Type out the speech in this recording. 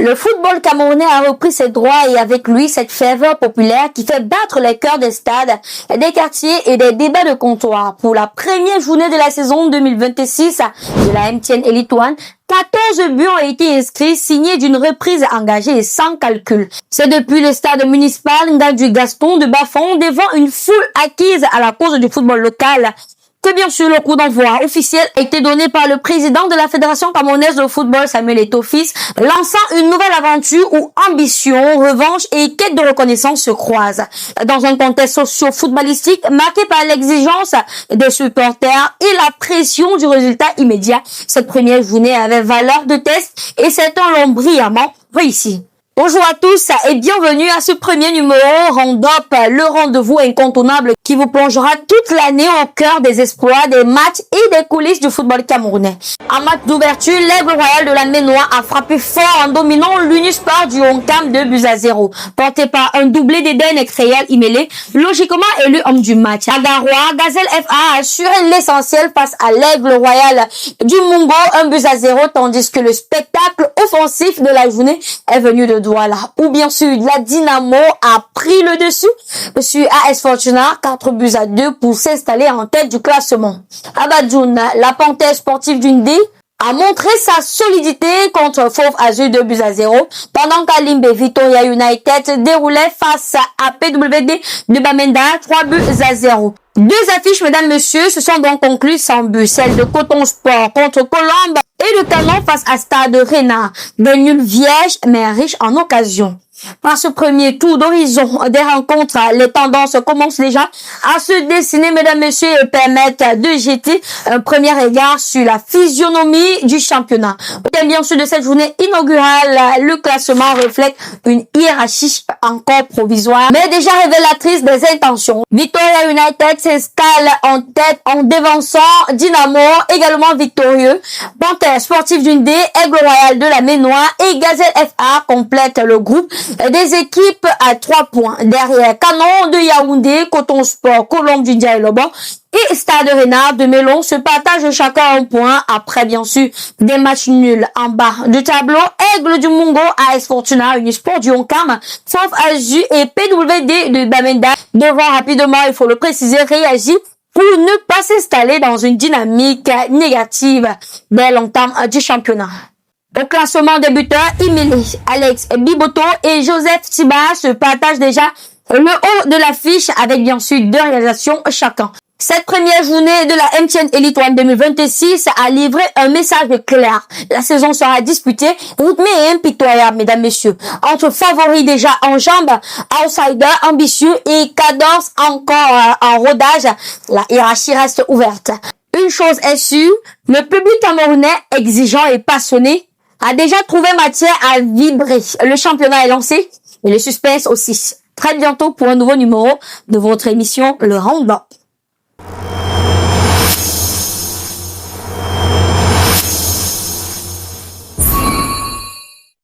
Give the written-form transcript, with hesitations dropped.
Le football camerounais a repris ses droits et avec lui cette ferveur populaire qui fait battre les cœurs des stades, des quartiers et des débats de comptoir. Pour la première journée de la saison 2026 de la MTN Elite One, 14 buts ont été inscrits, signés d'une reprise engagée et sans calcul. C'est depuis le stade municipal Ngadui Gaston de Bafon, devant une foule acquise à la cause du football local, que bien sûr le coup d'envoi officiel a été donné par le président de la Fédération camerounaise de football, Samuel Eto'o-Fils, lançant une nouvelle aventure où ambition, revanche et quête de reconnaissance se croisent. Dans un contexte socio-footballistique marqué par l'exigence des supporters et la pression du résultat immédiat, cette première journée avait valeur de test et c'est un long brillamment réussi. Bonjour à tous et bienvenue à ce premier numéro Round-Up, le rendez-vous incontournable qui vous plongera toute l'année au cœur des exploits, des matchs et des coulisses du football camerounais. En match d'ouverture, l'Aigle Royal de la Ménois a frappé fort en dominant l'Unisport du Honcam 2-0. Porté par un doublé d'Eden et Créal Imélé, logiquement élu homme du match. À Garoua, Gazelle FA a assuré l'essentiel face à l'Aigle Royal du Mungo 1-0, tandis que le spectacle offensif de la journée est venu de Douala, où bien sûr la Dynamo a pris le dessus sur AS Fortuna 4-2 pour s'installer en tête du classement. À Badjoun, la panthère sportive d'une D a montré sa solidité contre Fauve Azur 2-0, pendant qu'Alimbe Victoria United déroulait face à PWD de Bamenda 3-0. Deux affiches, mesdames, messieurs, se sont donc conclues sans but. Celle de Coton Sport contre Colombe et le Canon face à Stade Renard. Des nuls vierges, mais riches en occasions. Par ce premier tour d'horizon des rencontres, les tendances commencent déjà à se dessiner, mesdames, messieurs, et permettent de jeter un premier regard sur la physionomie du championnat. Et bien sûr, de cette journée inaugurale, le classement reflète une hiérarchie encore provisoire, mais déjà révélatrice des intentions. Victoria United s'installe en tête en dévançant Dynamo, également victorieux. Panthère sportive d'une D, Aigle Royal de la Ménois et Gazelle FA complètent le groupe des équipes à 3 points. Derrière, Canon de Yaoundé, Coton Sport, Colombe du Dialoban et Stade Renard de Mélon se partagent chacun un point après bien sûr des matchs nuls en bas du tableau. Aigle du Mungo, AS Fortuna, Unisport du Honcam, Fauve Azur et PWD de Bamenda devant rapidement, il faut le préciser, réagir pour ne pas s'installer dans une dynamique négative dès l'entame du championnat. Au classement des buteurs, Imélé, Alex Biboto et Joseph Tiba se partagent déjà le haut de l'affiche avec bien sûr 2 réalisations chacun. Cette première journée de la MTN Elite One 2026 a livré un message clair. La saison sera disputée, rythmée et impitoyable, mesdames, messieurs, entre favoris déjà en jambes, outsiders ambitieux et cadence encore en rodage. La hiérarchie reste ouverte. Une chose est sûre, le public camerounais exigeant et passionné a déjà trouvé matière à vibrer. Le championnat est lancé et le suspense aussi. Très bientôt pour un nouveau numéro de votre émission Le Round-Up.